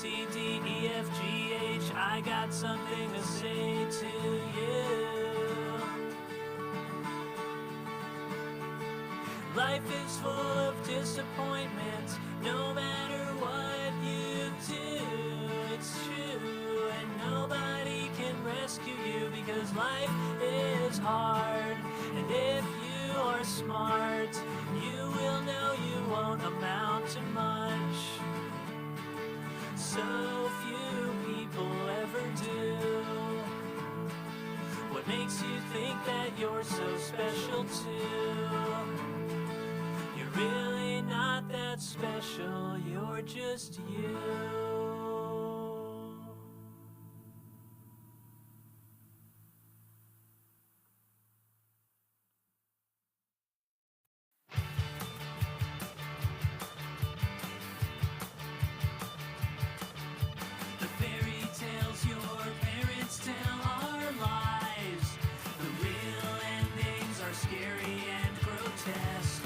C, D, E, F, G, H. I got something to say to you. Life is full of disappointments, no matter what you do. It's true, and nobody can rescue you because life is hard. And if you are smart, you will know you won't amount to much. So few people ever do. What makes you think that you're so special too? You're really not that special, you're just you. The fairy tales your parents tell are lies. The real endings are scary and grotesque.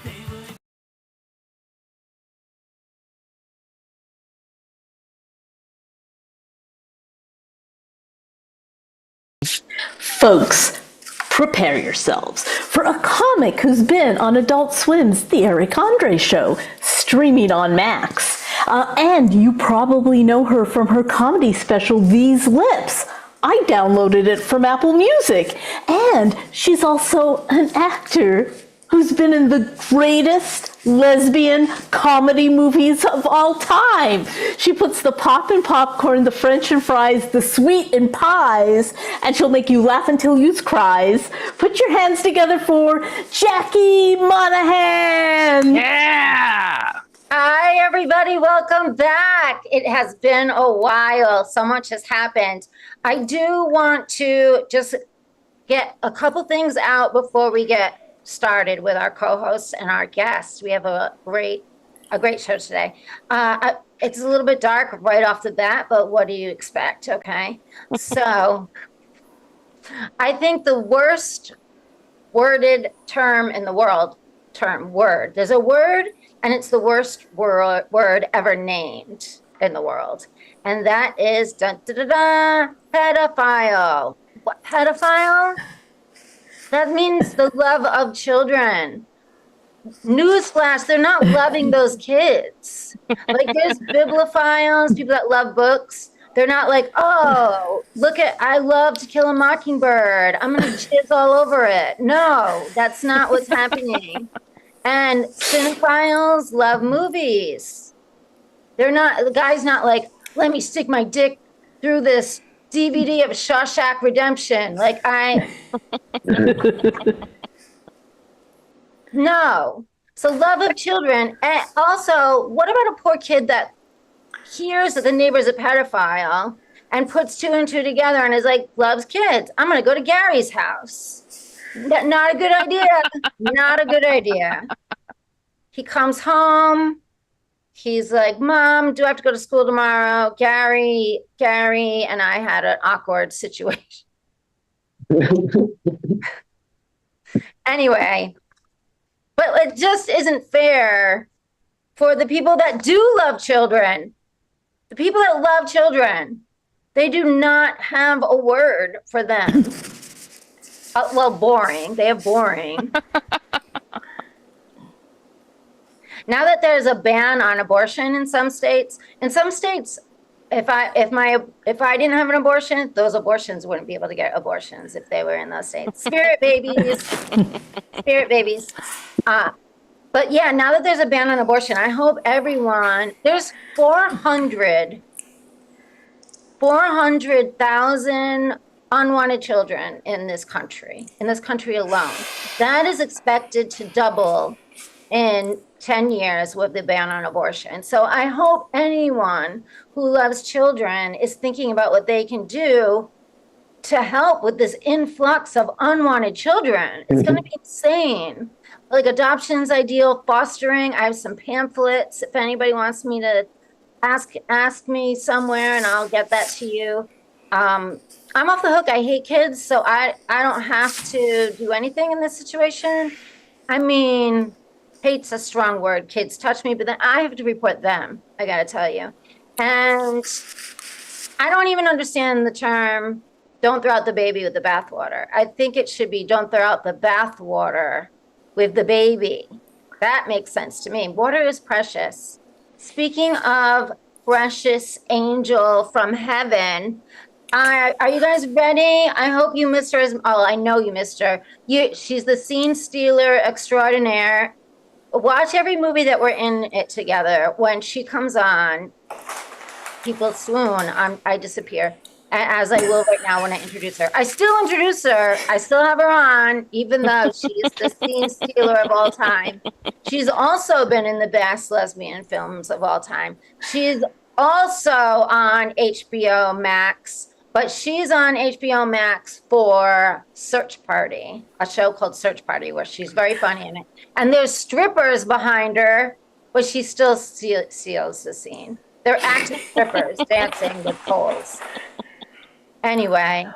They would Folks, prepare yourselves for a comic who's been on Adult Swim's The Eric Andre Show, streaming on Max. And you probably know her from her comedy special, These Lips. I downloaded it from Apple Music. And she's also an actor who's been in the greatest lesbian comedy movies of all time. She puts the pop in popcorn, the French in fries, the sweet in pies, and she'll make you laugh until you cries. Put your hands together for Jackie Monahan! Yeah! Hi, everybody. Welcome back. It has been a while. So much has happened. I do want to just get a couple things out before we get started with our co-hosts and our guests. We have a great show today. It's a little bit dark right off the bat, but what do you expect? Okay. So I think the worst worded term in the world, word. There's a word, and it's the worst word ever named in the world. And that is pedophile. What, pedophile? That means the love of children. Newsflash, they're not loving those kids. Like there's bibliophiles, people that love books. They're not like, oh, look at, I love To Kill a Mockingbird. I'm going to jizz all over it. No, that's not what's happening. And cinephiles love movies. They're not, the guy's not like, let me stick my dick through this DVD of Shawshank Redemption. Like no. So love of children. And also, what about a poor kid that hears that the neighbor's a pedophile and puts two and two together and is like, loves kids. I'm going to go to Gary's house. Not a good idea. Not a good idea. He comes home. He's like, Mom, do I have to go to school tomorrow? Gary, and I had an awkward situation. Anyway, but it just isn't fair for the people that do love children. The people that love children, they do not have a word for them. Well, boring. They have boring. Now that there's a ban on abortion in some states, if I didn't have an abortion, those abortions wouldn't be able to get abortions if they were in those states. Spirit babies. But yeah, now that there's a ban on abortion, I hope everyone, there's 400,000 unwanted children in this country alone. That is expected to double in 10 years with the ban on abortion. So I hope anyone who loves children is thinking about what they can do to help with this influx of unwanted children. It's going to be insane. Like adoption's ideal, fostering. I have some pamphlets. If anybody wants me to ask me somewhere and I'll get that to you. I'm off the hook. I hate kids, so I don't have to do anything in this situation. I mean, hate's a strong word. Kids touch me, but then I have to report them. I got to tell you. And I don't even understand the term, don't throw out the baby with the bathwater. I think it should be don't throw out the bathwater with the baby. That makes sense to me. Water is precious. Speaking of precious angel from heaven, are you guys ready? I hope you missed her. I know you missed her. She's the scene stealer extraordinaire. Watch every movie that we're in it together. When she comes on, people swoon. I disappear, as I will right now when I introduce her. I still introduce her. I still have her on, even though she's the scene stealer of all time. She's also been in the best lesbian films of all time. She's also on HBO Max, but she's on HBO Max for Search Party, a show called Search Party, where she's very funny in it. And there's strippers behind her, but she still seals the scene. They're active strippers dancing with poles. Anyway,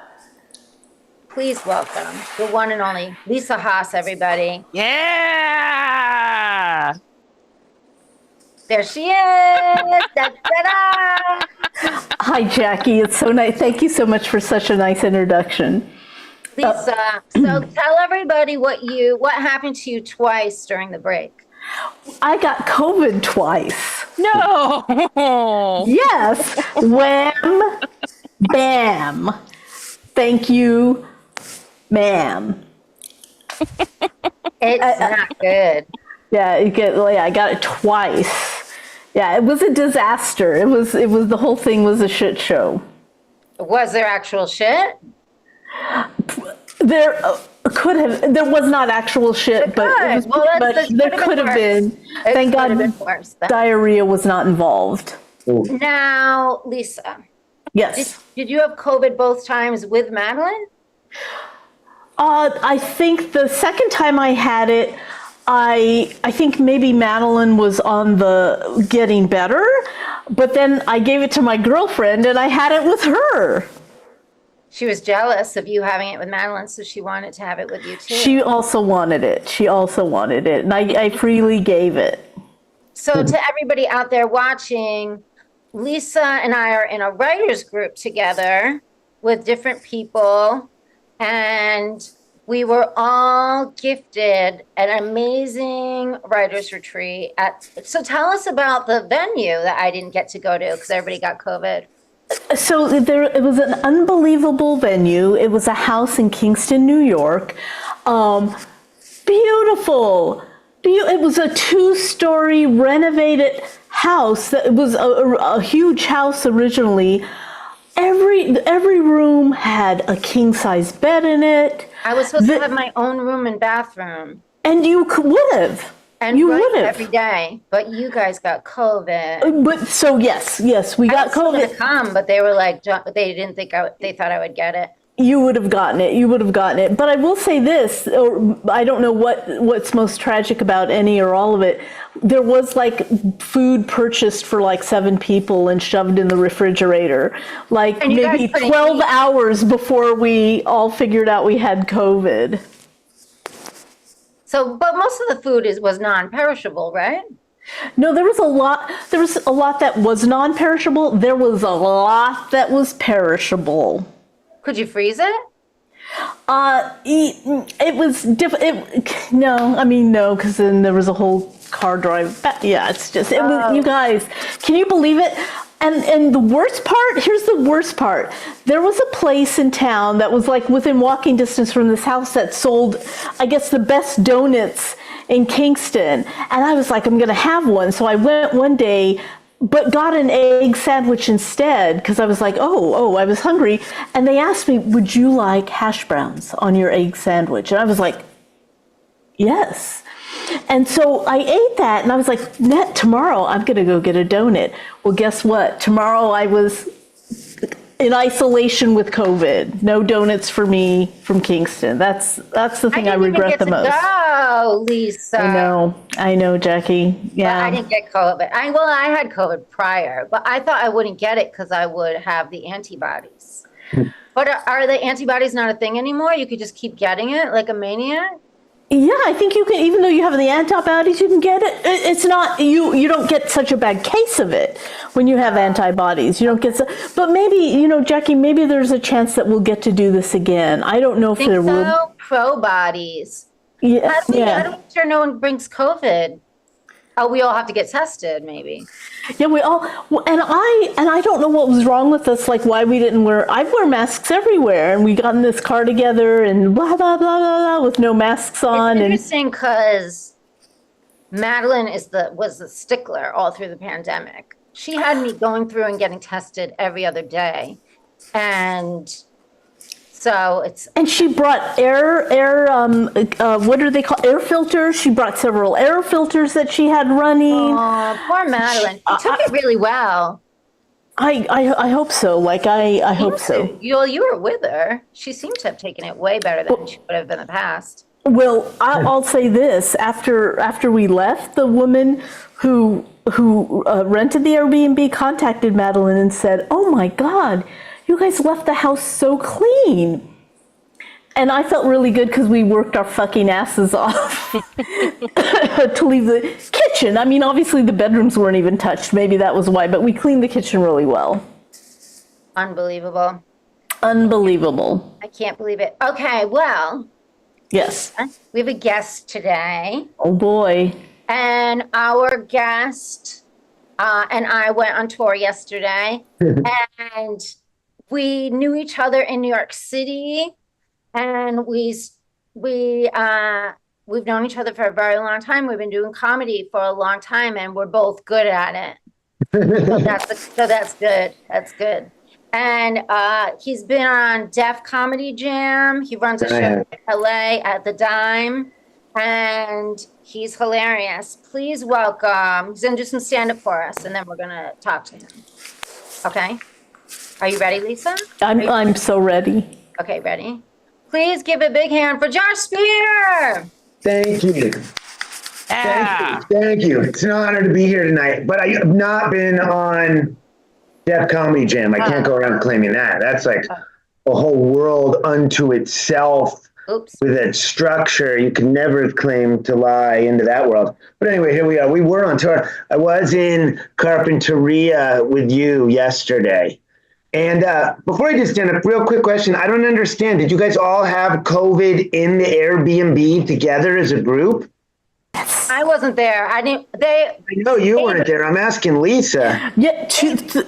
please welcome the one and only Lisa Haas, everybody. Yeah! There she is. Da-da-da. Hi, Jackie. It's so nice. Thank you so much for such a nice introduction. Lisa, so tell everybody what happened to you twice during the break. I got COVID twice. No! Yes. Wham, bam. Thank you, ma'am. It's not good. Yeah, I got it twice. Yeah, it was a disaster. It was the whole thing was a shit show. Was there actual shit? There was not actual shit, but it was there could have been. Thank God diarrhea was not involved. Now, Lisa. Yes. Did you have COVID both times with Madeline? I think the second time I had it, I think maybe Madeline was on the getting better, but then I gave it to my girlfriend and I had it with her. She was jealous of you having it with Madeline, so she wanted to have it with you too. She also wanted it. And I freely gave it. So to everybody out there watching, Lisa and I are in a writers group together with different people, and we were all gifted an amazing writers retreat. So tell us about the venue that I didn't get to go to because everybody got COVID. So it was an unbelievable venue. It was a house in Kingston, New York. Beautiful. It was a 2-story renovated house. It was a huge house originally. Every room had a king-size bed in it. I was supposed to have my own room and bathroom. And you would have. And you would have every day, but you guys got COVID. But so yes, we got COVID. I was going to come, but they were like, they didn't think they thought I would get it. You would have gotten it. But I will say this, or I don't know what's most tragic about any or all of it. There was like food purchased for like 7 people and shoved in the refrigerator, like maybe 12 hours before we all figured out we had COVID. So, but most of the food was non-perishable, right? No, there was a lot that was non-perishable. There was a lot that was perishable. Could you freeze it? It was no, because then there was a whole car drive. Yeah, it's just, it was, you guys, can you believe it? And the worst part, here's the worst part. There was a place in town that was like within walking distance from this house that sold, I guess, the best donuts in Kingston. And I was like, I'm going to have one. So I went one day, but got an egg sandwich instead because I was like, oh, I was hungry. And they asked me, would you like hash browns on your egg sandwich? And I was like, yes. And so I ate that and I was like, tomorrow I'm going to go get a donut. Well, guess what? Tomorrow I was in isolation with COVID. No donuts for me from Kingston. That's the thing I regret the most. Oh, Lisa. I know, Jackie. Yeah. But I didn't get COVID. I had COVID prior, but I thought I wouldn't get it because I would have the antibodies. But are the antibodies not a thing anymore? You could just keep getting it like a maniac? Yeah, I think you can, even though you have the antibodies, you can get it. It's not, you don't get such a bad case of it when you have antibodies. You don't get, but maybe, Jackie, maybe there's a chance that we'll get to do this again. I don't know if there will. Pro bodies. Yeah, I don't sure no one brings COVID. Oh, we all have to get tested, maybe. Yeah, we all, and I don't know what was wrong with us, like why we didn't I wear masks everywhere, and we got in this car together and blah, blah, blah, blah, blah, with no masks on. It's interesting because Madeline was the stickler all through the pandemic. She had me going through and getting tested every other day. And so and she brought what do they call air filters? She brought several air filters that she had running. Oh, poor Madeline. She took it really well. I hope so. Like I hope so. You were with her. She seemed to have taken it way better than she would have in the past. Well, I'll say this: after we left, the woman who rented the Airbnb contacted Madeline and said, "Oh my God, you guys left the house so clean." And I felt really good because we worked our fucking asses off to leave the kitchen. I mean, obviously the bedrooms weren't even touched. Maybe that was why, but we cleaned the kitchen really well. Unbelievable. Unbelievable. I can't believe it. Okay, well. Yes. We have a guest today. Oh boy. And our guest and I went on tour yesterday. And we knew each other in New York City. And we've known each other for a very long time. We've been doing comedy for a long time, and we're both good at it. So that's good. That's good. And he's been on Def Comedy Jam. He runs a show in LA at the Dime, and he's hilarious. Please welcome. He's gonna do some stand-up for us, and then we're gonna talk to him. Okay. Are you ready, Lisa? I'm so ready. Okay, ready? Please give a big hand for Josh Spear. Thank you. Thank you. It's an honor to be here tonight. But I have not been on Def Comedy Jam. I can't go around claiming that. That's like a whole world unto itself. Oops. With that structure. You could never have claimed to lie into that world. But anyway, here we are. We were on tour. I was in Carpinteria with you yesterday. And before I just stand up, real quick question. I don't understand. Did you guys all have COVID in the Airbnb together as a group? I wasn't there. I know you weren't there. I'm asking Lisa. Yeah,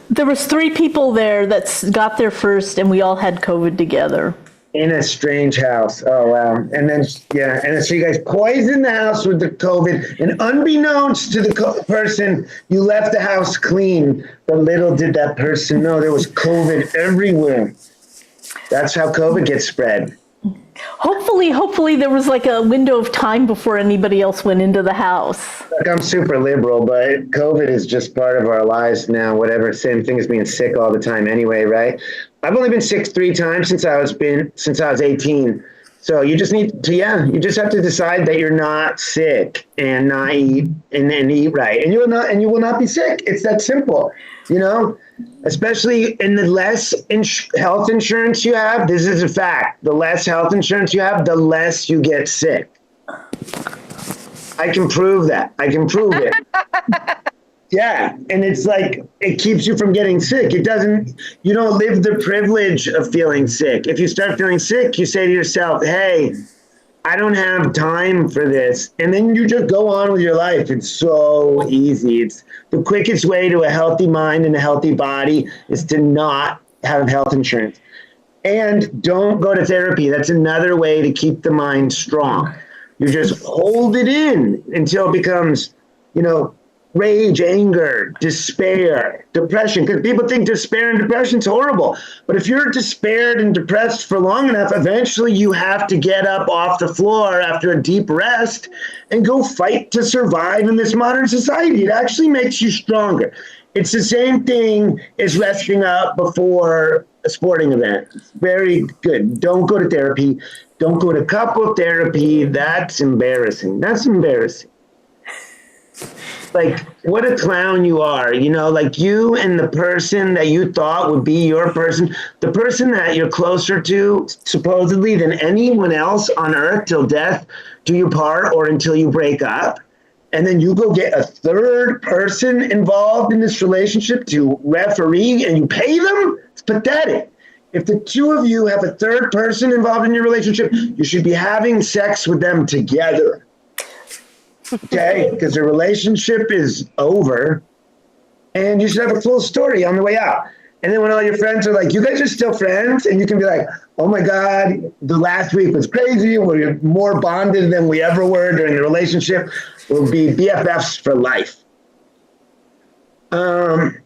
there was 3 people there that got there first, and we all had COVID together. In a strange house. Oh, wow. And then, yeah. And so you guys poisoned the house with the COVID. And unbeknownst to the person, you left the house clean. But little did that person know there was COVID everywhere. That's how COVID gets spread. Hopefully there was like a window of time before anybody else went into the house. Look, I'm super liberal, but COVID is just part of our lives now, whatever. Same thing as being sick all the time anyway, right? I've only been sick 3 times since I was 18. So you just need to, you just have to decide that you're not sick and not eat and eat right. And you will not be sick. It's that simple, especially in the less health insurance you have. This is a fact. The less health insurance you have, the less you get sick. I can prove that. I can prove it. Yeah. And it's like, it keeps you from getting sick. You don't live the privilege of feeling sick. If you start feeling sick, you say to yourself, hey, I don't have time for this. And then you just go on with your life. It's so easy. It's the quickest way to a healthy mind and a healthy body is to not have health insurance. And don't go to therapy. That's another way to keep the mind strong. You just hold it in until it becomes, rage, anger, despair, depression. Because people think despair and depression is horrible. But if you're despaired and depressed for long enough, eventually you have to get up off the floor after a deep rest and go fight to survive in this modern society. It actually makes you stronger. It's the same thing as resting up before a sporting event. It's very good. Don't go to therapy. Don't go to couple therapy. That's embarrassing. like, what a clown you are, you know, like you and the person that you thought would be your person, the person that you're closer to, supposedly, than anyone else on earth till death do you part or until you break up. And then you go get a third person involved in this relationship to referee and you pay them? It's pathetic. If the two of you have a third person involved in your relationship, you should be having sex with them together. Okay? Because the relationship is over and you should have a full story on the way out. And then when all your friends are like, you guys are still friends? And you can be like, oh my God, the last week was crazy. We're more bonded than we ever were during the relationship. We'll be BFFs for life. You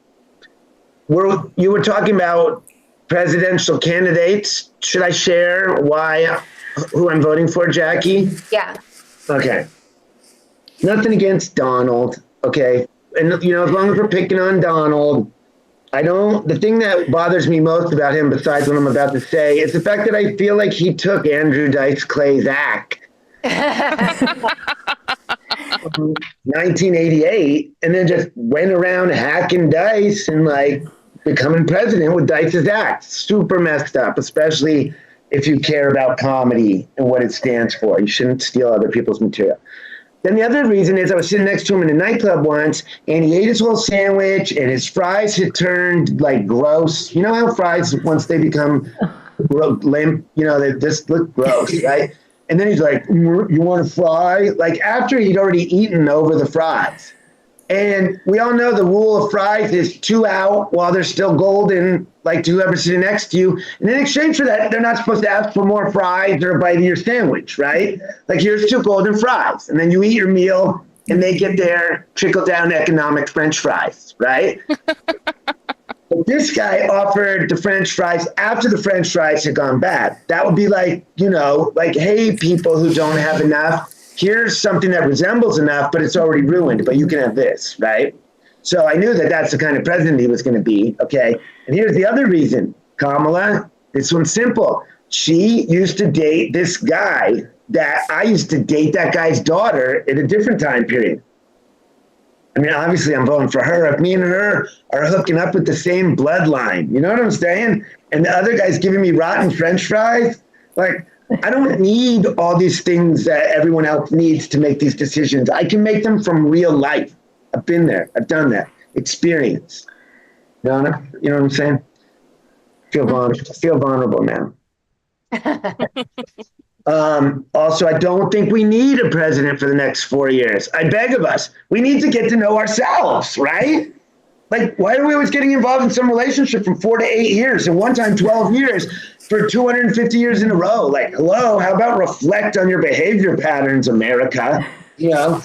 were talking about presidential candidates. Should I share who I'm voting for, Jackie? Yeah. Okay. Nothing against Donald, okay? And, you know, as long as we're picking on Donald, the thing that bothers me most about him, besides what I'm about to say, is the fact that I feel like he took Andrew Dice Clay's act. 1988, and then just went around hacking dice and like becoming president with Dice's act. Super messed up, especially if you care about comedy and what it stands for. You shouldn't steal other people's material. Then the other reason is I was sitting next to him in a nightclub once, and he ate his whole sandwich, and his fries had turned like gross. You know how fries, once they become limp, you know, they just look gross, right? And then he's like, you want a fry? Like after he'd already eaten over the fries. And we all know the rule of fries is 2 out while they're still golden, like to whoever's sitting next to you. And in exchange for that, they're not supposed to ask for more fries or a bite of your sandwich, right? Like here's 2 golden fries. And then you eat your meal and they get their trickle down economic French fries, right? But this guy offered the French fries after the French fries had gone bad. That would be like, you know, like, hey, people who don't have enough, here's something that resembles enough, but it's already ruined, but you can have this, right? So I knew that that's the kind of president he was going to be, okay? And here's the other reason. Kamala, this one's simple. She used to date this guy that I used to date that guy's daughter in a different time period. I mean, obviously I'm voting for her. If me and her are hooking up with the same bloodline, you know what I'm saying? And the other guy's giving me rotten French fries, like, I don't need all these things that everyone else needs to make these decisions. I can make them from real life. I've been there. I've done that. Experience. You know what I'm saying? Feel vulnerable now. Also, I don't think we need a president for the next 4 years. I beg of us. We need to get to know ourselves, right? Like, why are we always getting involved in some relationship from 4 to 8 years and one time 12 years for 250 years in a row? Like, hello, how about reflect on your behavior patterns, America? You know,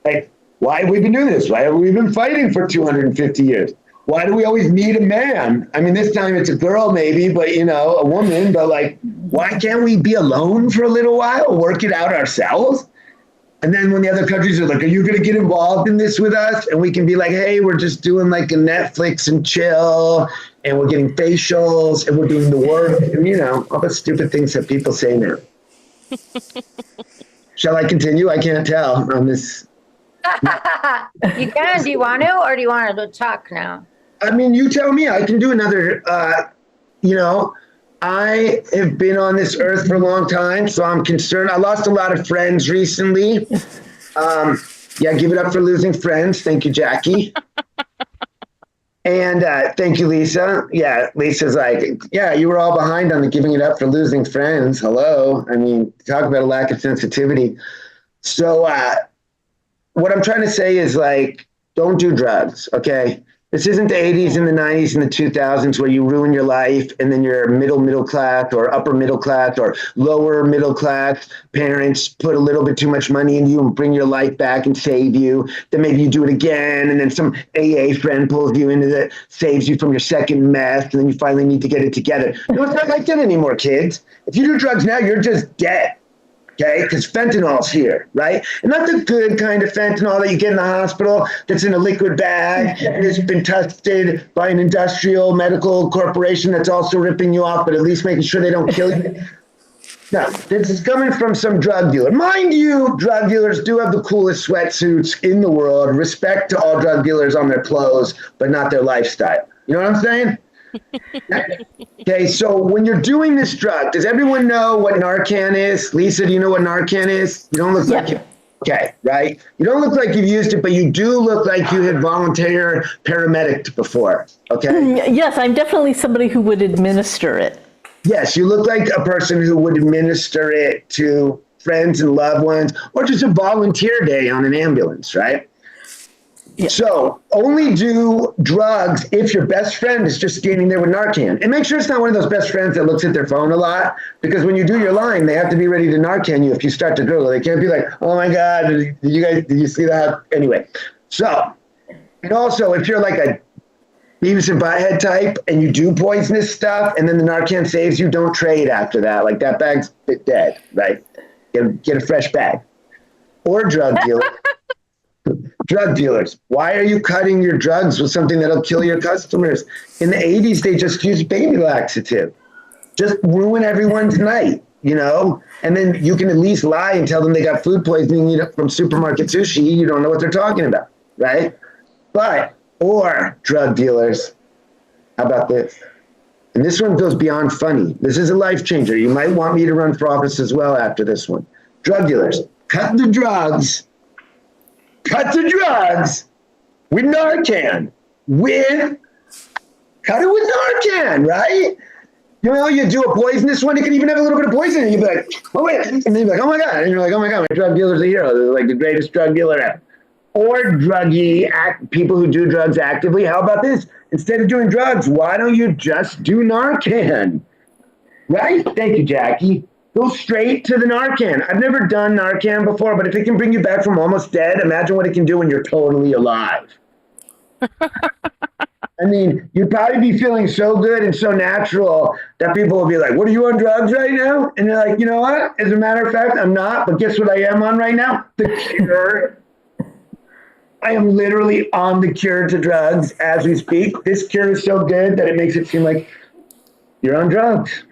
like, why have we been doing this? Why have we been fighting for 250 years? Why do we always need a man? I mean, this time it's a girl maybe, but, you know, a woman. But, like, why can't we be alone for a little while, work it out ourselves? And then when the other countries are like, are you going to get involved in this with us? And we can be like, hey, we're just doing like a Netflix and chill, and we're getting facials, and we're doing the work, and, you know, all the stupid things that people say now. Shall I continue? I can't tell on this. You can. Do you want to, or do you want to talk now? I mean, you tell me. I can do another, you know, I have been on this earth for a long time, so I'm concerned. I lost a lot of friends recently. Yeah, give it up for losing friends. Thank you, Jackie. And thank you, Lisa. Yeah, Lisa's like, yeah, you were all behind on the giving it up for losing friends. Hello. I mean, talk about a lack of sensitivity. So what I'm trying to say is, like, don't do drugs, okay? This isn't the 80s and the 90s and the 2000s where you ruin your life and then your middle class or upper middle class or lower middle class parents put a little bit too much money into you and bring your life back and save you. Then maybe you do it again, and then some AA friend pulls you into that, saves you from your second mess, and then you finally need to get it together. No, it's not like that anymore, kids. If you do drugs now, you're just dead. Okay, because fentanyl's here, right? And not the good kind of fentanyl that you get in the hospital that's in a liquid bag and has been tested by an industrial medical corporation that's also ripping you off, but at least making sure they don't kill you. No, this is coming from some drug dealer. Mind you, drug dealers do have the coolest sweatsuits in the world. Respect to all drug dealers on their clothes, but not their lifestyle. You know what I'm saying? Okay, so when you're doing this drug, does everyone know what Narcan is? Lisa, do you know what Narcan is? You don't look like you. Okay, right? You don't look like you've used it, but you do look like you had volunteer paramedic before. Okay? Yes, I'm definitely somebody who would administer it. Yes, you look like a person who would administer it to friends and loved ones, or just a volunteer day on an ambulance, right? Yeah. So only do drugs if your best friend is just standing there with Narcan. And make sure it's not one of those best friends that looks at their phone a lot, because when you do your line, they have to be ready to Narcan you if you start to gurgle. They can't be like, oh my God, did you see that? Anyway, so, and also if you're like a Beavis and Butthead type, and you do poisonous stuff, and then the Narcan saves you, don't trade after that. Like, that bag's dead, right? Get a fresh bag. Or drug dealer. Drug dealers, why are you cutting your drugs with something that'll kill your customers? In the 80s, they just used baby laxative. Just ruin everyone's night, you know? And then you can at least lie and tell them they got food poisoning from supermarket sushi. You don't know what they're talking about, right? Or drug dealers, how about this? And this one goes beyond funny. This is a life changer. You might want me to run for office as well after this one. Drug dealers, cut the drugs with Narcan. Cut it with Narcan, right? You know, you do a poisonous one, it can even have a little bit of poison, and you'd be like, oh wait, and then you'd be like, oh my God, and you're like, oh my God, my drug dealer's a hero. They're like the greatest drug dealer ever. Or people who do drugs actively. How about this? Instead of doing drugs, why don't you just do Narcan? Right? Thank you, Jackie. Go straight to the Narcan. I've never done Narcan before, but if it can bring you back from almost dead, imagine what it can do when you're totally alive. I mean, you'd probably be feeling so good and so natural that people will be like, what, are you on drugs right now? And you're like, you know what? As a matter of fact, I'm not, but guess what I am on right now? The cure. I am literally on the cure to drugs as we speak. This cure is so good that it makes it seem like you're on drugs.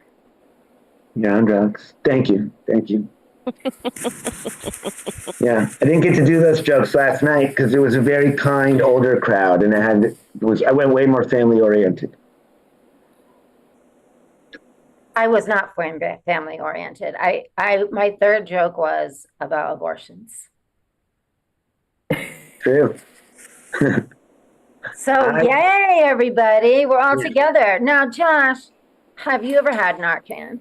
You're on drugs. Thank you. Yeah, I didn't get to do those jokes last night because it was a very kind older crowd, and I went way more family oriented. I was not family oriented. My third joke was about abortions. True. So yay, everybody. We're all together. Now, Josh, have you ever had Narcan?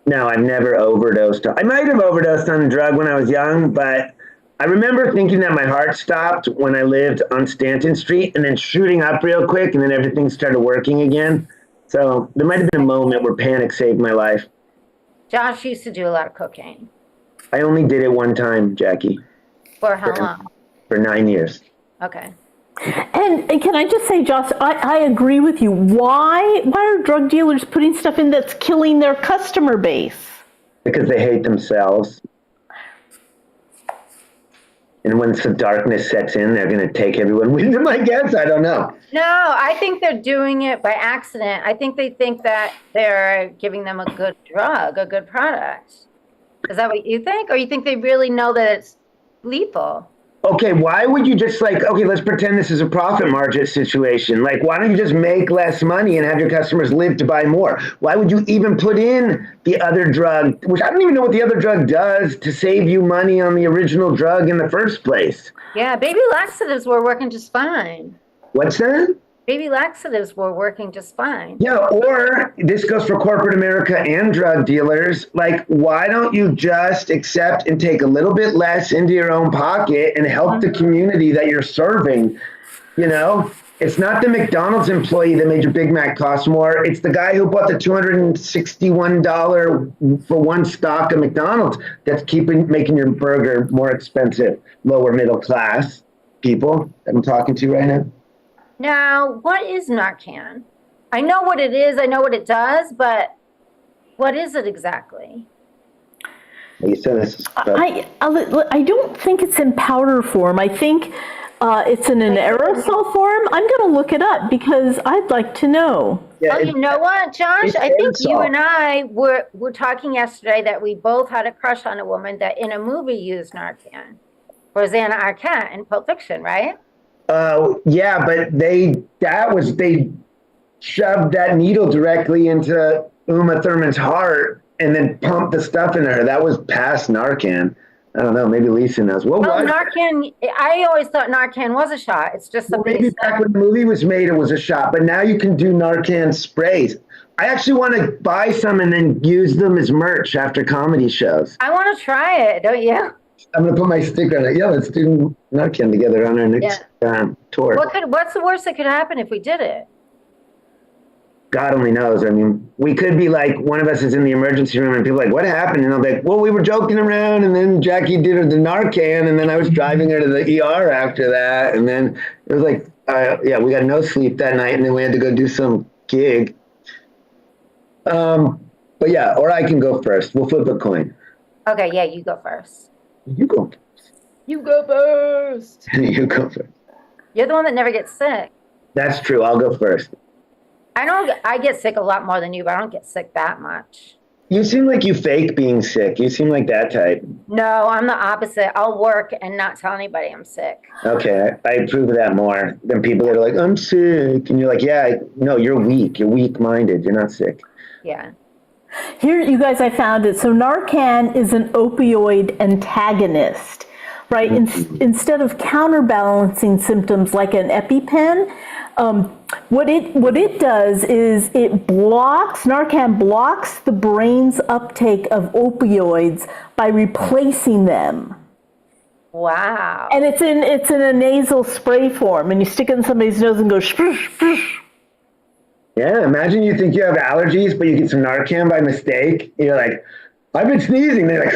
No, I've never overdosed. I might have overdosed on a drug when I was young, but I remember thinking that my heart stopped when I lived on Stanton Street and then shooting up real quick, and then everything started working again. So there might have been a moment where panic saved my life. Josh used to do a lot of cocaine. I only did it one time, Jackie. For how long? For 9 years. Okay. And can I just say, Josh, I agree with you. Why are drug dealers putting stuff in that's killing their customer base? Because they hate themselves. And once the darkness sets in, they're going to take everyone with them, I guess. I don't know. No, I think they're doing it by accident. I think they think that they're giving them a good drug, a good product. Is that what you think? Or you think they really know that it's lethal? Okay, why would you just let's pretend this is a profit margin situation. Like, why don't you just make less money and have your customers live to buy more? Why would you even put in the other drug, which I don't even know what the other drug does to save you money on the original drug in the first place? Yeah, baby laxatives were working just fine. What's that? Baby laxatives were working just fine. Yeah, or this goes for corporate America and drug dealers. Like, why don't you just accept and take a little bit less into your own pocket and help the community that you're serving? You know, it's not the McDonald's employee that made your Big Mac cost more. It's the guy who bought the $261 for one stock of McDonald's that's making your burger more expensive. Lower middle class people that I'm talking to right now. Now, what is Narcan? I know what it is, I know what it does, but what is it exactly? I don't think it's in powder form. I think it's in an aerosol form. I'm going to look it up because I'd like to know. Yeah, Oh, you know what, Josh? it's I think you insult. and I were talking yesterday that we both had a crush on a woman that in a movie used Narcan. Rosanna Arquette in Pulp Fiction, right? Yeah, but they shoved that needle directly into Uma Thurman's heart and then pumped the stuff in her. That was past Narcan. I don't know. Maybe Lisa knows. What Oh, was? Narcan. I always thought Narcan was a shot. It's just Well, something. maybe back when the movie was made, it was a shot, but now you can do Narcan sprays. I actually want to buy some and then use them as merch after comedy shows. I want to try it, don't you? I'm gonna put my sticker on it. Yeah, let's do Narcan together on our next tour. What's the worst that could happen if we did it? God only knows. I mean, we could be like, one of us is in the emergency room and people are like, what happened? And I'll be like, well, we were joking around and then Jackie did her the Narcan and then I was driving her to the ER after that. And then it was like, yeah, we got no sleep that night and then we had to go do some gig. But yeah, or I can go first. We'll flip a coin. Okay, yeah, you go first. You go. You go first. You go first. You're the one that never gets sick. That's true. I'll go first. I get sick a lot more than you, but I don't get sick that much. You seem like you fake being sick. You seem like that type. No, I'm the opposite. I'll work and not tell anybody I'm sick. Okay, I approve of that more than people that are like, I'm sick. And you're like, yeah, no, you're weak. You're weak-minded. You're not sick. Yeah. Here, you guys, I found it. So Narcan is an opioid antagonist, right? Instead of counterbalancing symptoms like an EpiPen, what it does is Narcan blocks the brain's uptake of opioids by replacing them. Wow. And it's in a nasal spray form, and you stick it in somebody's nose and go shpoosh, shpoosh. Yeah, imagine you think you have allergies, but you get some Narcan by mistake. You're like, I've been sneezing. They're like,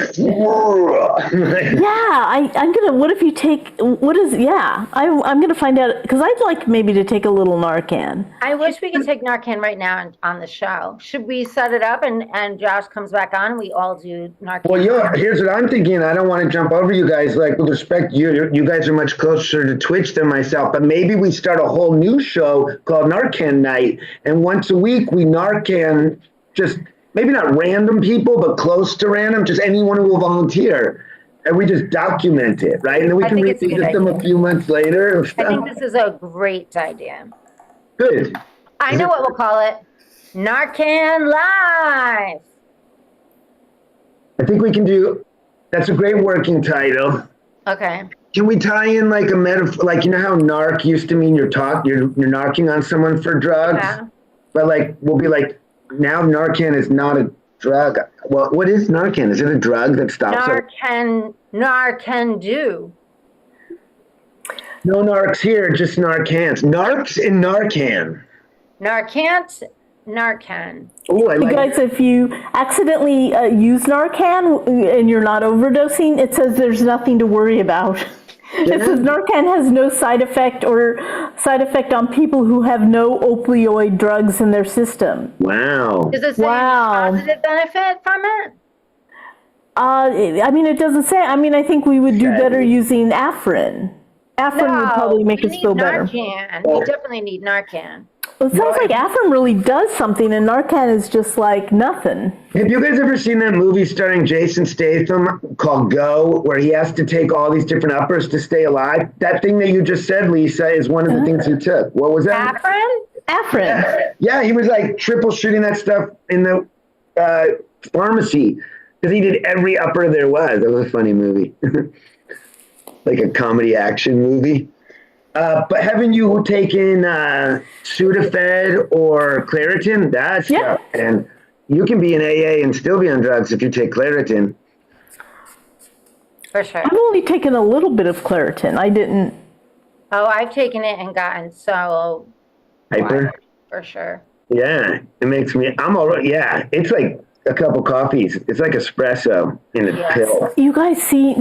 I'm gonna. What if you take? What is? Yeah, I'm gonna find out because I'd like maybe to take a little Narcan. I wish we could take Narcan right now on the show. Should we set it up and Josh comes back on and we all do Narcan? Well, here's what I'm thinking. I don't want to jump over you guys. Like, with respect, you guys are much closer to Twitch than myself. But maybe we start a whole new show called Narcan Night, and once a week we Narcan just. Maybe not random people, but close to random, just anyone who will volunteer. And we just document it, right? And then we can revisit them a few months later. And stuff. I think this is a great idea. Good. I know what we'll call it. Narcan Live. I think we can do, that's a great working title. Okay. Can we tie in like a metaphor, like, you know how narc used to mean you're narking on someone for drugs? Yeah. But like, we'll be like, now Narcan is not a drug. Well, what is Narcan? Is it a drug that stops Narcan do. No narcs here, just Narcans. Narcs and Narcan. Narcan. Oh, I like guys, if you accidentally use Narcan and you're not overdosing, it says there's nothing to worry about. It says Narcan has no side effect on people who have no opioid drugs in their system. Wow. Does it say any positive benefit from it? I mean, it doesn't say. I mean, I think we would do better using Afrin. Afrin would probably make us feel better. Narcan. We definitely need Narcan. Well, it sounds like Afrin really does something, and Narcan is just like nothing. Have you guys ever seen that movie starring Jason Statham called Go, where he has to take all these different uppers to stay alive? That thing that you just said, Lisa, is one of the things he took. What was that? Afrin. Yeah, he was like triple shooting that stuff in the pharmacy because he did every upper there was. That was a funny movie. Like a comedy action movie. But haven't you taken Sudafed or Claritin? And you can be in AA and still be on drugs if you take Claritin. For sure. I've only taken a little bit of Claritin. I didn't. Oh, I've taken it and gotten so Hyper? For sure. Yeah, it makes me, I'm all right. Yeah, it's like a cup of coffees. It's like espresso in a pill. You guys see,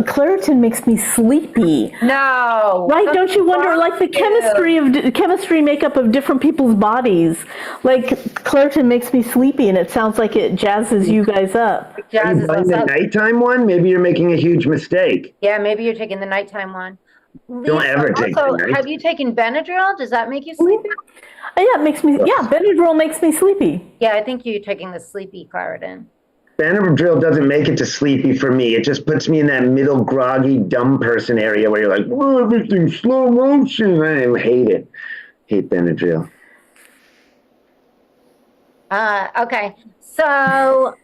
Claritin makes me sleepy. No. Right? Don't you wonder, like the chemistry makeup of different people's bodies? Like Claritin makes me sleepy, and it sounds like it jazzes you guys up. Are you buying the nighttime one? Maybe you're making a huge mistake. Yeah, maybe you're taking the nighttime one. Don't ever take also, the night. have you taken Benadryl? Does that make you sleepy? Yeah, it makes me. Yeah, Benadryl makes me sleepy. Yeah, I think you're taking the sleepy Claritin. Benadryl doesn't make it to sleepy for me. It just puts me in that middle groggy, dumb person area where you're like, oh, everything's slow motion. I hate it. Hate Benadryl. Okay. So,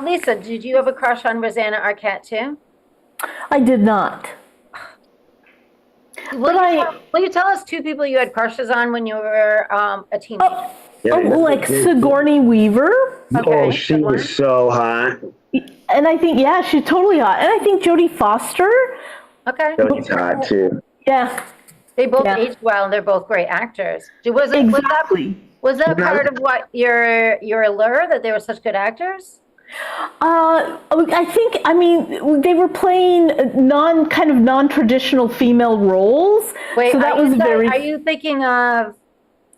Lisa, did you have a crush on Rosanna Arquette too? I did not. Will you tell us two people you had crushes on when you were a teenager? Yeah, like Sigourney Weaver. Oh, she was so hot. And I think, yeah, she's totally hot. And I think Jodie Foster. Okay. Jody's hot too. Yeah. They both aged well, and they're both great actors. Exactly. Was that part of what your allure, that they were such good actors? I think, I mean, they were playing non-traditional female roles. Wait, so that was very. Are you thinking of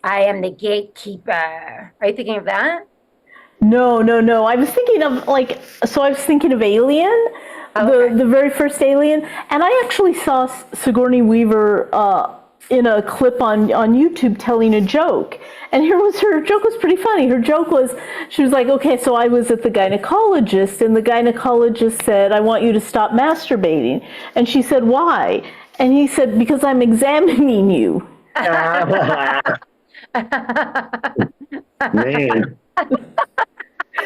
I Am the Gatekeeper? Are you thinking of that? No. I was thinking of Alien, the very first Alien, and I actually saw Sigourney Weaver in a clip on YouTube telling a joke. And her joke was pretty funny. Her joke was, she was like, okay, so I was at the gynecologist, and the gynecologist said, I want you to stop masturbating. And she said, why? And he said, because I'm examining you. Man.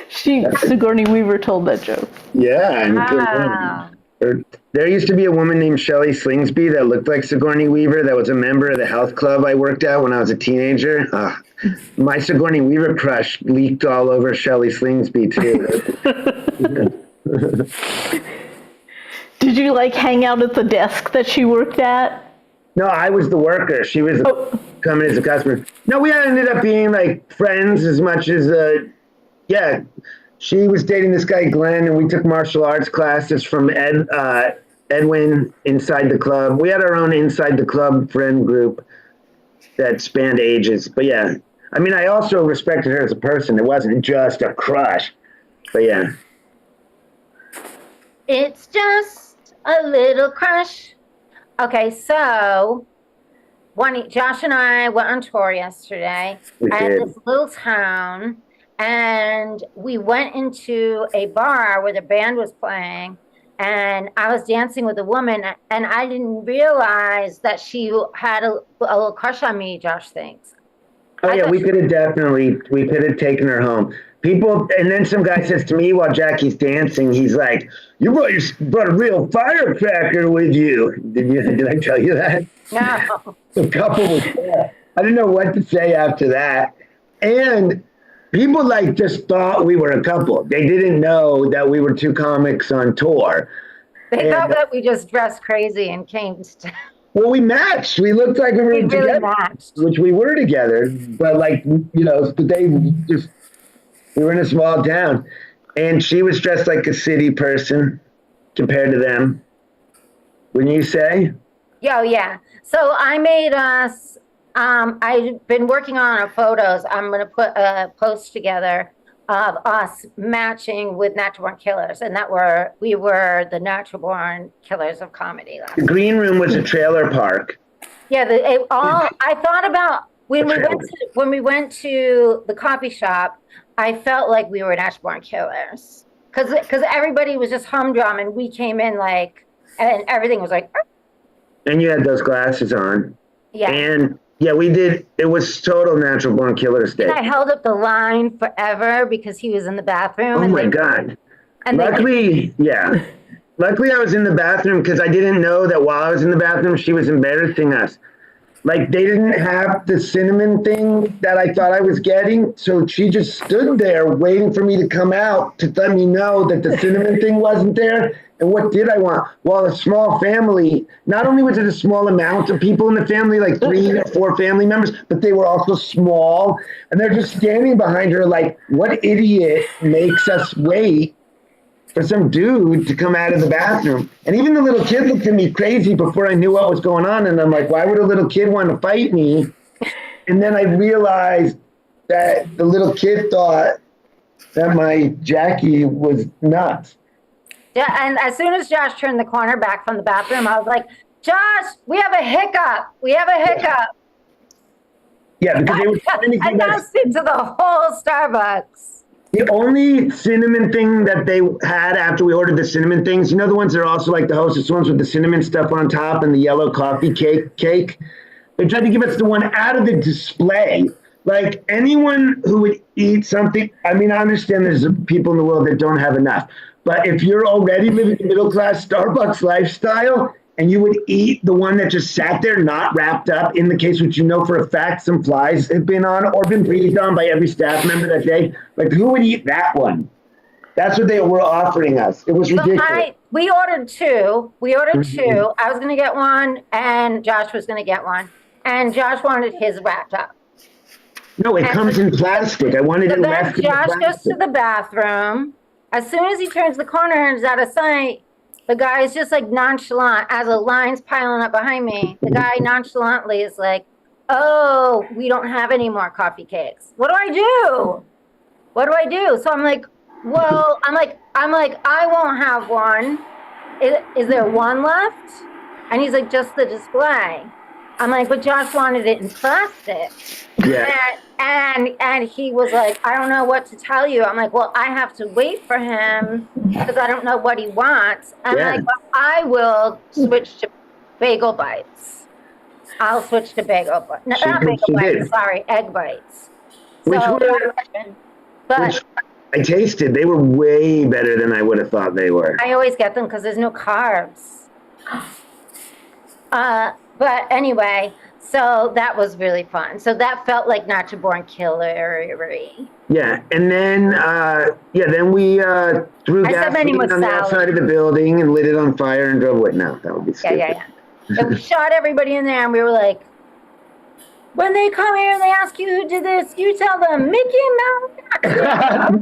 Sigourney Weaver told that joke. Yeah. Wow. There used to be a woman named Shelley Slingsby that looked like Sigourney Weaver that was a member of the health club I worked at when I was a teenager. My Sigourney Weaver crush leaked all over Shelley Slingsby too. Did you hang out at the desk that she worked at? No, I was the worker. She was coming as a customer. No, we ended up being friends as much as, she was dating this guy, Glenn, and we took martial arts classes from Edwin inside the club. We had our own inside the club friend group that spanned ages. But yeah, I mean, I also respected her as a person. It wasn't just a crush. But yeah. It's just a little crush. Okay, so Josh and I went on tour yesterday at this little town. And we went into a bar where the band was playing, and I was dancing with a woman, and I didn't realize that she had a little crush on me, Josh thinks. Oh, yeah, we could have taken her home. And then some guy says to me while Jackie's dancing, he's like, you brought a real firecracker with you. Did I tell you that? No. The couple was there. I didn't know what to say after that. And people just thought we were a couple. They didn't know that we were two comics on tour. They thought that we just dressed crazy and came to... Well, we matched. We looked like we were together, really matched. Which we were together. But we were in a small town, and she was dressed like a city person compared to them. Wouldn't you say? Yeah. So I made us. I've been working on our photos. I'm going to put a post together of us matching with Natural Born Killers, and we were the Natural Born Killers of comedy. The green room was a trailer park. Yeah, I thought about when we went to the coffee shop. I felt like we were Natural Born Killers because everybody was just humdrum, and we came in and everything was like. And you had those glasses on. Yeah. And. Yeah, we did. It was total Natural Born Killers Day. And I held up the line forever because he was in the bathroom. Oh my God. Luckily, I was in the bathroom because I didn't know that while I was in the bathroom, she was embarrassing us. They didn't have the cinnamon thing that I thought I was getting. So she just stood there waiting for me to come out to let me know that the cinnamon thing wasn't there. And what did I want? Well, a small family, not only was it a small amount of people in the family, 3 or 4 family members, but they were also small. And they're just standing behind her what idiot makes us wait for some dude to come out of the bathroom? And even the little kid looked at me crazy before I knew what was going on. And I'm like, why would a little kid want to fight me? And then I realized that the little kid thought that my Jackie was nuts. Yeah, and as soon as Josh turned the corner back from the bathroom, I was like, Josh, we have a hiccup. We have a hiccup. Yeah, because they were trying to give us Announced it to the whole Starbucks. the only cinnamon thing that they had after we ordered the cinnamon things. You know the ones that are also like the Hostess ones with the cinnamon stuff on top and the yellow coffee cake. They tried to give us the one out of the display. Like anyone who would eat something, I mean, I understand there's people in the world that don't have enough, but if you're already living a middle class Starbucks lifestyle and you would eat the one that just sat there, not wrapped up, in the case which you know for a fact some flies have been on or been breathed on by every staff member that day, like who would eat that one? That's what they were offering us. It was ridiculous. We ordered two. I was going to get one, and Josh was going to get one. And Josh wanted his wrapped up. No, it comes in plastic. I wanted it wrapped in Josh plastic. goes to the bathroom. As soon as he turns the corner and is out of sight, the guy is just like nonchalant as a line's piling up behind me. The guy nonchalantly is like, "Oh, we don't have any more coffee cakes. What do I do? What do I do?" So I'm like, "Well, I won't have one. Is there one left?" And he's like, "Just the display." I'm like, "But Josh wanted it in plastic." Yeah. And he was like, "I don't know what to tell you." I'm like, "Well, I have to wait for him because I don't know what he wants." And I'm like, "Well, I will switch to bagel bites. I'll switch to bagel bites. No, not bagel bites, sorry, egg bites." Which I tasted. They were way better than I would have thought they were. I always get them because there's no carbs. But anyway, so that was really fun. So that felt like Nacho Born Killer. Yeah, and then then we threw gasoline on the outside of the building and lit it on fire and drove away. No, that would be stupid. Yeah. And we shot everybody in there, and we were like, when they come here and they ask you who did this, you tell them Mickey Mouse.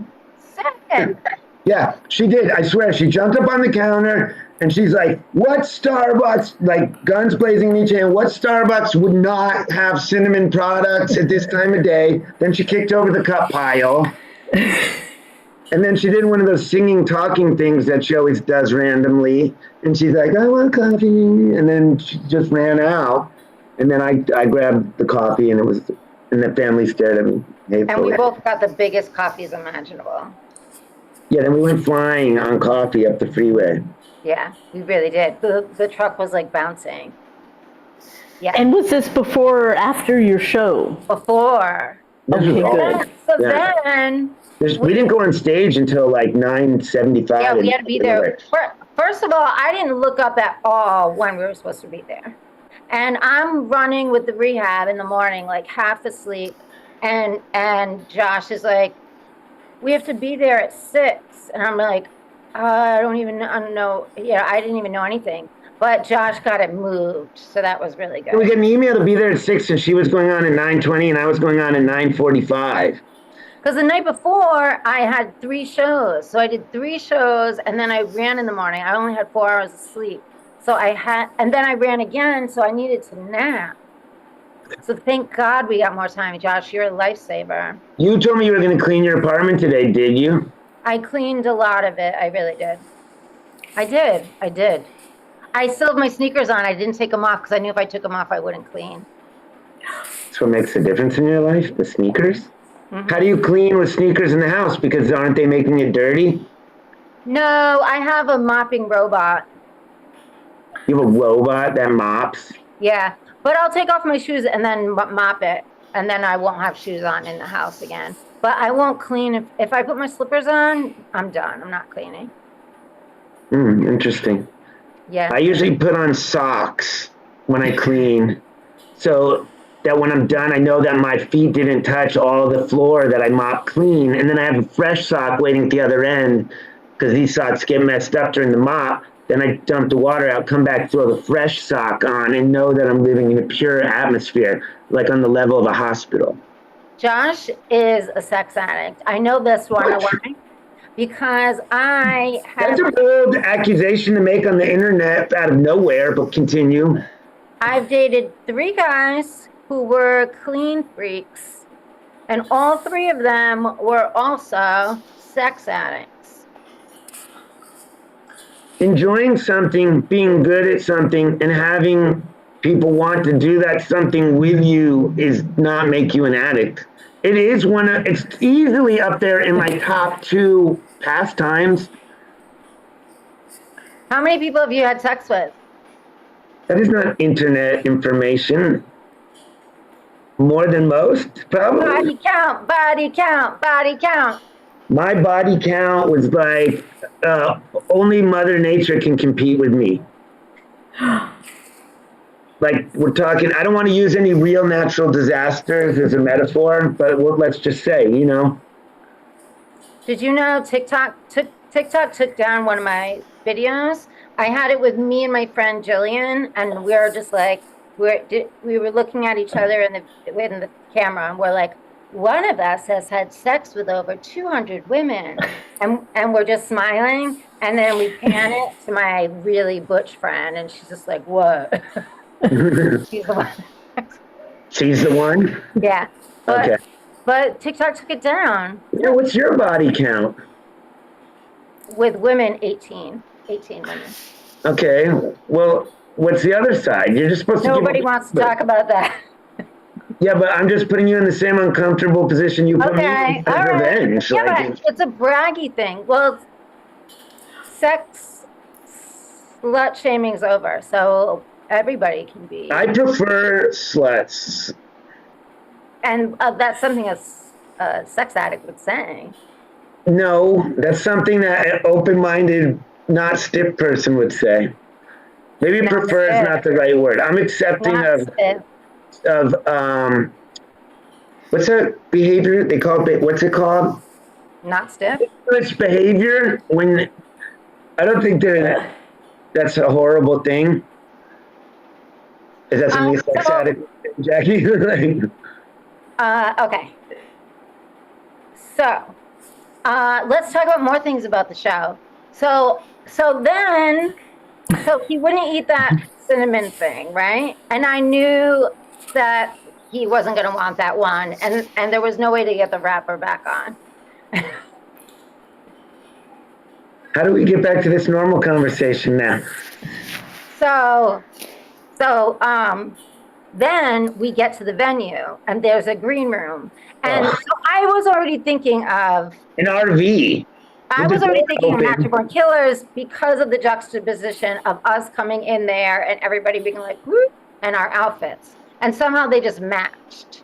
Second. Yeah, she did. I swear, she jumped up on the counter and she's like, "What Starbucks?" Like guns blazing in each hand. What Starbucks would not have cinnamon products at this time of day? Then she kicked over the cup pile. And then she did one of those singing, talking things that she always does randomly. And she's like, "I want coffee." And then she just ran out. And then I grabbed the coffee and the family stared at me. And we both got the biggest coffees imaginable. Yeah, then we went flying on coffee up the freeway. Yeah, we really did. The truck was like bouncing. Yeah. And was this before or after your show? Before. Okay, good. So then... We didn't go on stage until like 9:75. Yeah, we had to be there. First of all, I didn't look up at all when we were supposed to be there. And I'm running with the rehab in the morning, like half asleep. And Josh is like, "We have to be there at 6. And I'm like, I don't even know. Yeah, I didn't even know anything. But Josh got it moved, so that was really good. We got an email to be there at 6, and she was going on at 9:20, and I was going on at 9:45. Because the night before, I had 3 shows. So I did 3 shows, and then I ran in the morning. I only had 4 hours of sleep. And then I ran again, so I needed to nap. So thank God we got more time, Josh. You're a lifesaver. You told me you were going to clean your apartment today, did you? I cleaned a lot of it. I really did. I did. I still have my sneakers on. I didn't take them off because I knew if I took them off, I wouldn't clean. That's what makes a difference in your life, the sneakers? Mm-hmm. How do you clean with sneakers in the house? Because aren't they making it dirty? No, I have a mopping robot. You have a robot that mops? Yeah, but I'll take off my shoes and then mop it. And then I won't have shoes on in the house again. But I won't clean. If I put my slippers on, I'm done. I'm not cleaning. Interesting. Yeah. I usually put on socks when I clean. So that when I'm done, I know that my feet didn't touch all the floor that I mopped clean. And then I have a fresh sock waiting at the other end because these socks get messed up during the mop. Then I dump the water out, come back, throw the fresh sock on, and know that I'm living in a pure atmosphere, like on the level of a hospital. Josh is a sex addict. I know this one. Why? Because I have... That's a bold accusation to make on the internet out of nowhere, but continue. I've dated 3 guys who were clean freaks, and all 3 of them were also sex addicts. enjoying something, being good at something, and having people want to do that something with you is not make you an addict. It is it's easily up there in my top 2 pastimes. How many people have you had sex with? That is not internet information. More than most, probably. Body count, body count, body count. My body count was like, only Mother Nature can compete with me. Like, we're talking, I don't want to use any real natural disasters as a metaphor, but let's just say, Did you know TikTok took down one of my videos? I had it with me and my friend Jillian, and we were just like, we were looking at each other in the camera, and we're like, one of us has had sex with over 200 women, and we're just smiling, and then we pan it to my really butch friend, and she's just like, what? She's the one. She's the one? Yeah. Okay. But TikTok took it down. Yeah, what's your body count? With women, 18 women. Okay, well, what's the other side? You're just supposed to Nobody wants to talk about that. Yeah, but I'm just putting you in the same uncomfortable position you put me in as revenge. Yeah, but it's a braggy thing. Well, sex slut shaming's over, so everybody can be. I prefer sluts. And that's something a sex addict would say. No, that's something that an open-minded, not stiff person would say. Maybe Not prefer is stiff. not the right word. I'm accepting Not of stiff. What's that behavior they call it? What's it called? Not stiff. It's behavior when I don't think that's a horrible thing. Is that something sex addict, Jackie? Okay. So, let's talk about more things about the show. So he wouldn't eat that cinnamon thing, right? And I knew that he wasn't going to want that one, and there was no way to get the wrapper back on. How do we get back to this normal conversation now? So then we get to the venue, and there's a green room, and so I was already thinking of an RV. I was already thinking of Natural Born Killers because of the juxtaposition of us coming in there and everybody being like, whoop, and our outfits. And somehow they just matched,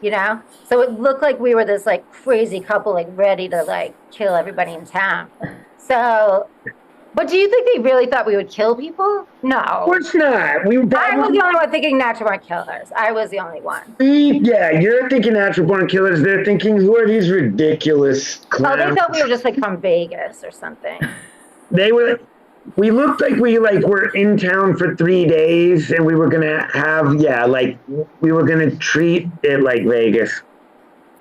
So it looked like we were this like crazy couple, like ready to like kill everybody in town. So, but do you think they really thought we would kill people? No. Of course not. I was the only one thinking Natural Born Killers. I was the only one. Yeah, you're thinking Natural Born Killers. They're thinking, who are these ridiculous clowns? Oh, they thought we were just like from Vegas or something. We looked like we were in town for 3 days, and we were gonna have we were gonna treat it like Vegas.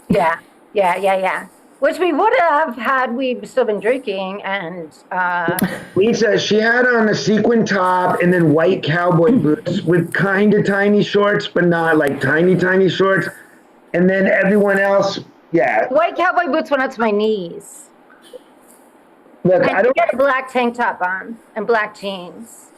Yeah. Which we would have had we still been drinking, and Lisa, she had on a sequin top and then white cowboy boots with kind of tiny shorts, but not like tiny shorts. And then everyone else, white cowboy boots went up to my knees. Look, And I don't. she had a black tank top on and black jeans.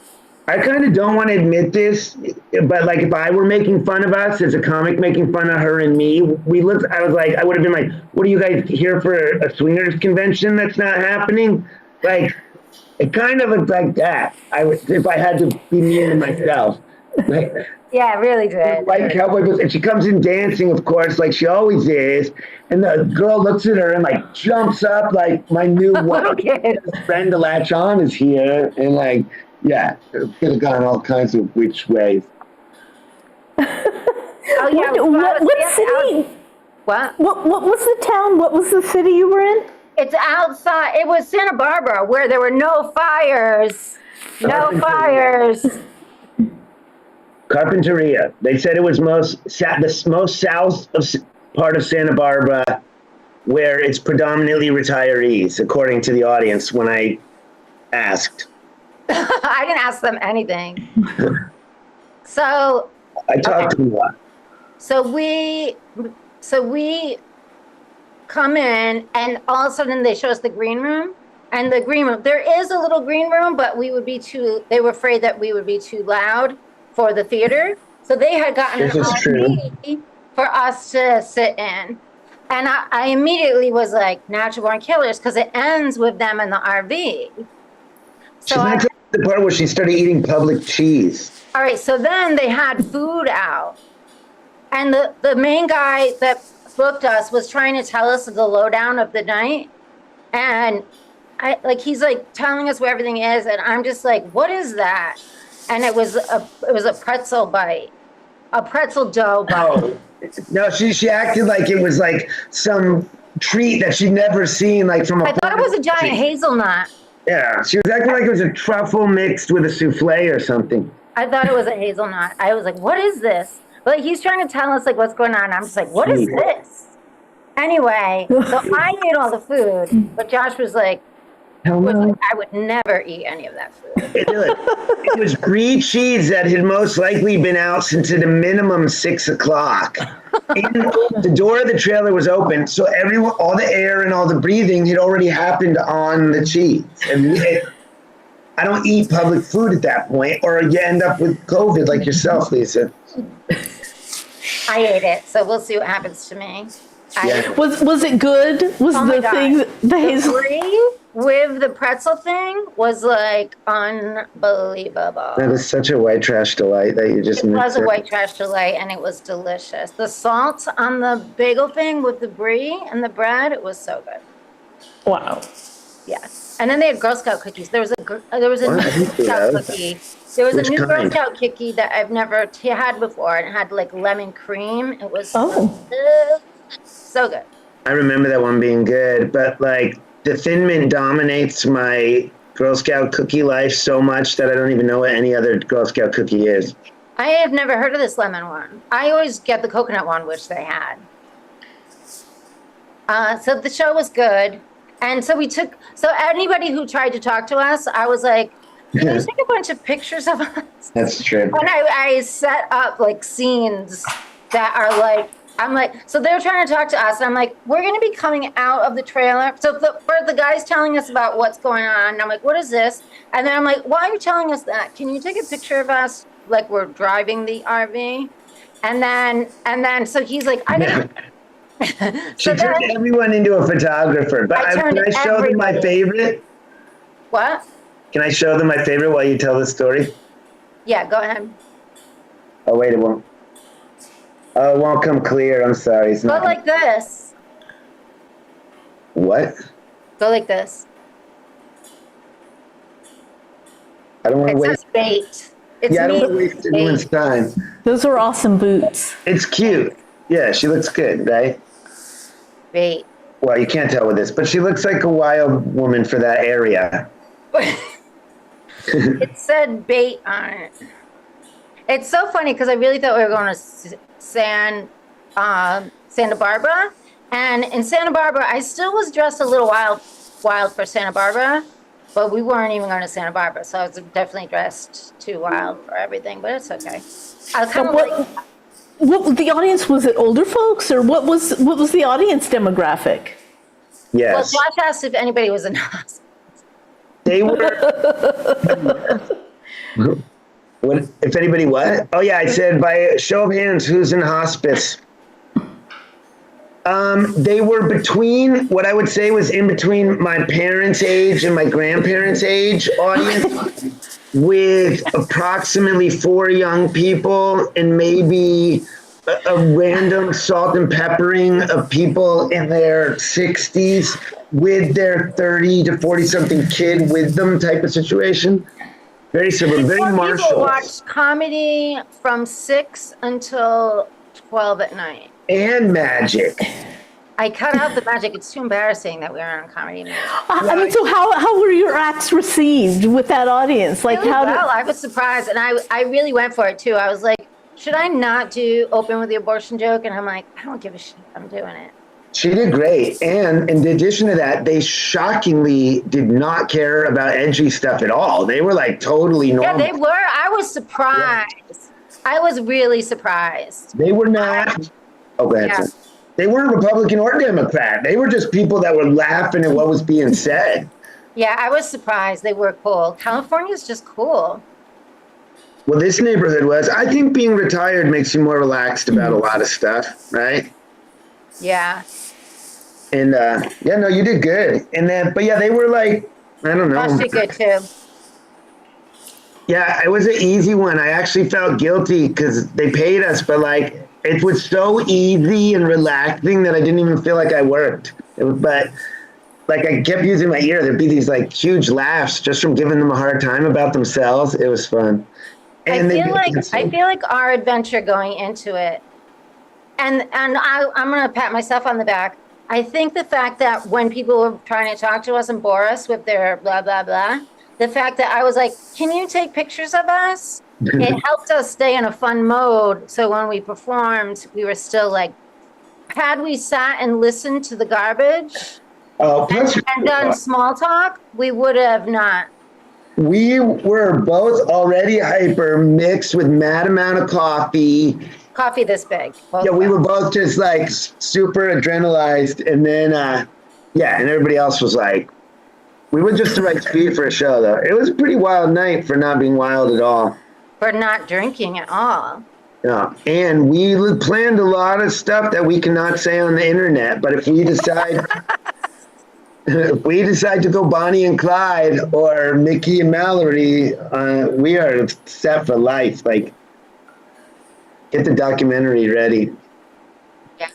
I kind of don't want to admit this, but like if I were making fun of us as a comic, making fun of her and me, I would have been like, what are you guys here for a swingers convention that's not happening? Like, it kind of looked like that. If I had to be mean to myself. Like, Yeah, it really did. white cowboy boots, and she comes in dancing, of course, like she always is. And the girl looks at her and like jumps up, like my new friend to latch on is here, and like. Yeah, it could have gone all kinds of which ways. Oh, yeah. What city? What? What was the town? What was the city you were in? It's outside. It was Santa Barbara, where there were no fires. No fires. Carpinteria. They said it was the most south of part of Santa Barbara, where it's predominantly retirees, according to the audience when I asked. I didn't ask them anything. So I talked to them a lot. So we come in, and all of a sudden they show us the green room, And the green room, there is a little green room, but they were afraid that we would be too loud for the theater. So they had gotten an RV for us to sit in. And I immediately was like, Natural Born Killers, because it ends with them in the RV. So the part where she started eating public cheese. All right, so then they had food out. And the main guy that booked us was trying to tell us the lowdown of the night. And he's like telling us where everything is. And I'm just like, what is that? And it was a pretzel bite, a pretzel dough bite. Oh. No, she acted like it was like some treat that she'd never seen, like from a. I thought it was a giant hazelnut. Yeah, she was acting like it was a truffle mixed with a souffle or something. I thought it was a hazelnut. I was like, what is this? But he's trying to tell us like what's going on. I'm just like, what is this? Anyway, so I ate all the food, but Josh was like, I would never eat any of that food. It was brie cheese that had most likely been out since at a minimum 6 o'clock. The door of the trailer was open, so all the air and all the breathing had already happened on the cheese. And I don't eat public food at that point, or you end up with COVID like yourself, Lisa. I ate it, so we'll see what happens to me. Yeah. Was it good? Was the hazel brie with the pretzel thing was like unbelievable. That was such a white trash delight that you just. It was a white trash delight, and it was delicious. The salt on the bagel thing with the brie and the bread, it was so good. Wow. Yes, and then they had Girl Scout cookies. There was a new Girl Scout cookie. There was a new Girl Scout cookie that I've never had before, and it had like lemon cream. It was so good. I remember that one being good, but like the Thin Mint dominates my Girl Scout cookie life so much that I don't even know what any other Girl Scout cookie is. I have never heard of this lemon one. I always get the coconut one, which they had. So the show was good. And so so anybody who tried to talk to us, I was like, can you take a bunch of pictures of us? That's true. And I set up like scenes that are like, I'm like, so they're trying to talk to us. And I'm like, we're going to be coming out of the trailer. So for the guys telling us about what's going on, and I'm like, what is this? And then I'm like, why are you telling us that? Can you take a picture of us like we're driving the RV? And then so he's like, I didn't. She turned everyone into a photographer. But can I show them my favorite? What? Can I show them my favorite while you tell the story? Yeah, go ahead. Oh, wait, it won't. Oh, it won't come clear. I'm sorry. It's not. Go like this. What? Go like this. I don't want to waste. Bait. I don't want to waste anyone's time. Those are awesome boots. It's cute. Yeah, she looks good, right? Bait. Well, you can't tell with this, but she looks like a wild woman for that area. It said bait on it. It's so funny because I really thought we were going to Santa Barbara, and in Santa Barbara, I still was dressed a little wild for Santa Barbara, but we weren't even going to Santa Barbara, so I was definitely dressed too wild for everything. But it's okay. I was kind of like. What the audience, was it older folks, or what was the audience demographic? Yes. Well, Josh asked if anybody was in Haas. They were. What, if anybody what? Oh yeah, I said by a show of hands, who's in hospice? They were between what I would say was in between my parents' age and my grandparents' age audience, with approximately 4 young people and maybe a random salt and peppering of people in their 60s with their 30 to 40 something kid with them type of situation. Very similar, very Marshall. People watched comedy from 6 until 12 at night. And magic. I cut out the magic. It's too embarrassing that we were on comedy night. I mean, so how were your acts received with that audience? Like, really well. I was surprised, and I really went for it too. I was like, should I not do open with the abortion joke? And I'm like, I don't give a shit. I'm doing it. She did great. And in addition to that, they shockingly did not care about edgy stuff at all. They were like totally normal. Yeah, they were. I was surprised. Yeah. I was really surprised. They were not. Oh, go ahead. Yeah. They weren't Republican or Democrat. They were just people that were laughing at what was being said. Yeah, I was surprised. They were cool. California's just cool. Well, this neighborhood was. I think being retired makes you more relaxed about a lot of stuff, right? Yeah. And yeah, no, you did good. And then, but yeah, they were like, I don't know. Josh did good too. Yeah, it was an easy one. I actually felt guilty because they paid us, but like it was so easy and relaxing that I didn't even feel like I worked. But like I kept using my ear. There'd be these like huge laughs just from giving them a hard time about themselves. It was fun. And I feel like our adventure going into it, and I'm gonna pat myself on the back. I think the fact that when people were trying to talk to us and bore us with their blah blah blah, the fact that I was like, "Can you take pictures of us?" It helped us stay in a fun mode. So when we performed, we were still like, had we sat and listened to the garbage and done small talk, we would have not. We were both already hyper, mixed with mad amount of coffee. Coffee this big. Yeah, we were both just like super adrenalized, and then yeah, and everybody else was like, we were just the right speed for a show, though. It was a pretty wild night for not being wild at all. For not drinking at all. Yeah, and we planned a lot of stuff that we cannot say on the internet. But if we decide, if we decide to go Bonnie and Clyde or Mickey and Mallory, we are set for life. Like, get the documentary ready. Yeah.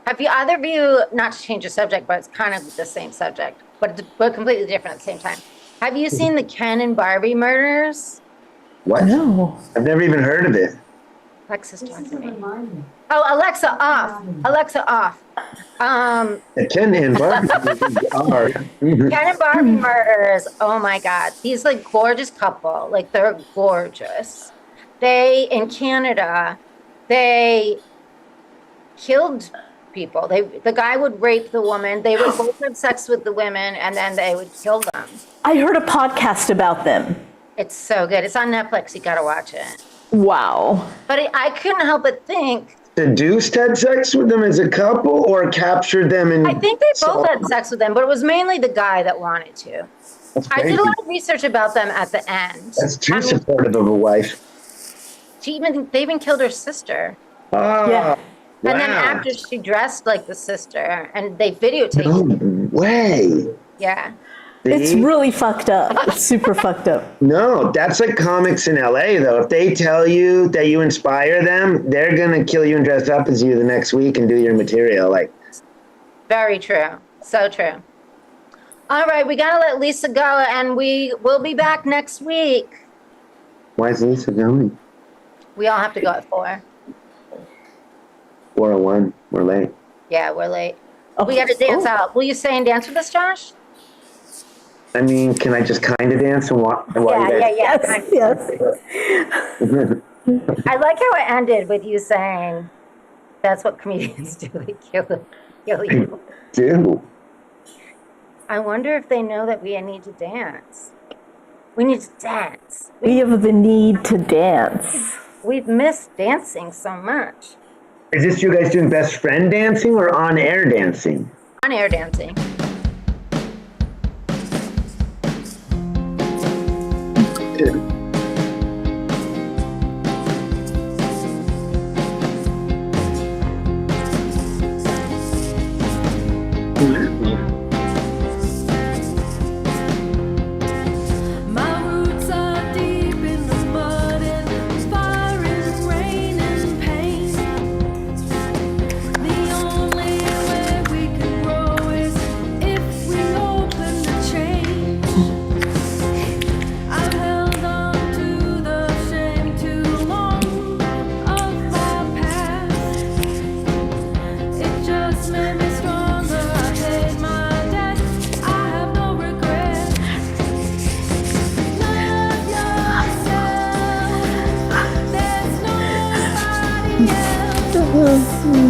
Have you either of you, not to change the subject, but it's kind of the same subject, but completely different at the same time. Have you seen the Ken and Barbie murders? What? No. I've never even heard of it. Alexa's talking to me. Oh, Alexa off. Alexa off. Ken and Barbie are. Ken and Barbie murders. Oh my God. These like gorgeous couple. Like they're gorgeous. They, in Canada, they killed people. The guy would rape the woman. They would both have sex with the women and then they would kill them. I heard a podcast about them. It's so good. It's on Netflix. You gotta watch it. Wow. But I couldn't help but think. Seduced had sex with them as a couple or captured them in. I think they both had sex with them, but it was mainly the guy that wanted to. I did a lot of research about them at the end. That's too supportive of a wife. They even killed her sister. Oh, Yeah. wow. And then after she dressed like the sister, and they videotaped it. No way. Yeah. It's really fucked up. It's super fucked up. No, that's like comics in LA, though. If they tell you that you inspire them, they're going to kill you and dress up as you the next week and do your material. Like, very true. So true. All right, we got to let Lisa go, and we will be back next week. why is Lisa going? We all have to go at 4. 4:01. We're late. Yeah, we're late. We got to dance out. Will you stay and dance with us, Josh? I mean, can I just kind of dance and walk? Yeah. Yes. I like how it ended with you saying, that's what comedians do. They kill you. Do. I wonder if they know that we need to dance. We need to dance. We have the need to dance. We've missed dancing so much. Is this you guys doing best friend dancing or on-air dancing? On-air dancing. My roots are deep in the mud and fire and rain and pain. The only way we can grow is if we open the change. I've held on to the shame too long of my past. It just made me stronger. I paid my debt. I have no regrets. Love yourself. There's nobody else.